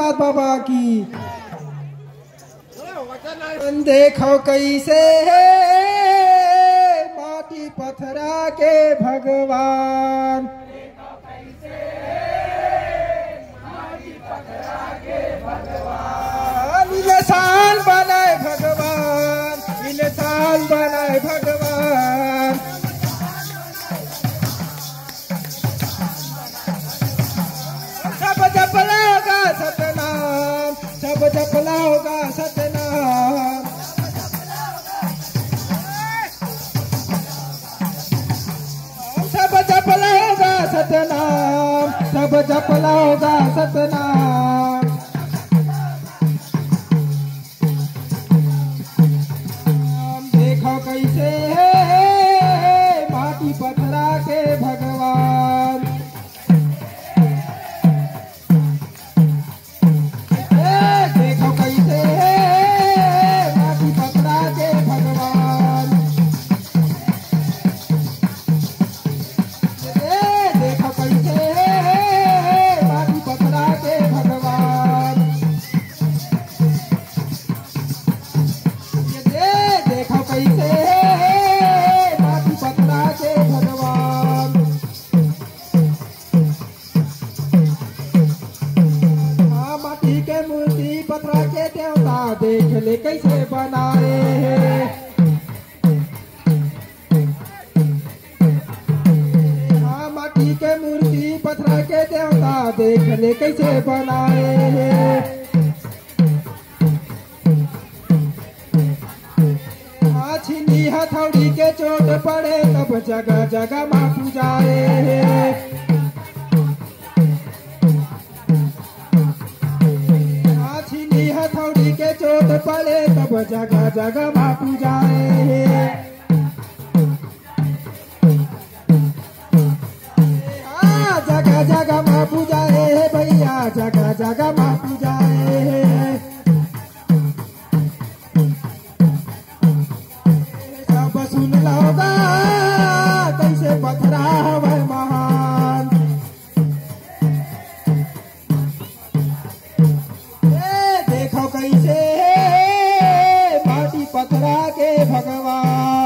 उस्ताद बाबा की। देखो कैसे है माटी पत्थरा के भगवान, इंसान बनाए भगवान, इंसान बनाए भगवान। सब जपलाओगा सतनाम, सब जपलाओगा सतनाम। सब जपलाओगा सतनाम, सब जपलाओगा सतनाम। देखो कैसे है माटी पत्थरा के भगवान, देखो कैसे है माटी पत्थरा के भगवान, देखो कैसे है माटी पत्थरा के भगवान। देखो कैसे है माटी पत्थरा के भगवान। हाँ, माटी के मूर्ति पत्थरा के देवता देख ले कैसे बनाए हैं। हाँ, माटी के मूर्ति पत्थरा के देवता देख ले कैसे बनाए हैं। छिनी हथौड़ी के चोट पड़े तब जगह जगह माँ पूजाए। छिनी हथौड़ी के चोट पड़े तब जगह जगह माँ पूजाए। जगह जगह माँ पूजाए भैया, जगह जगह माँ पूजाए। सुन लोगा कैसे पत्थरा हवे महान, देखो कैसे माटी पत्थरा के भगवान।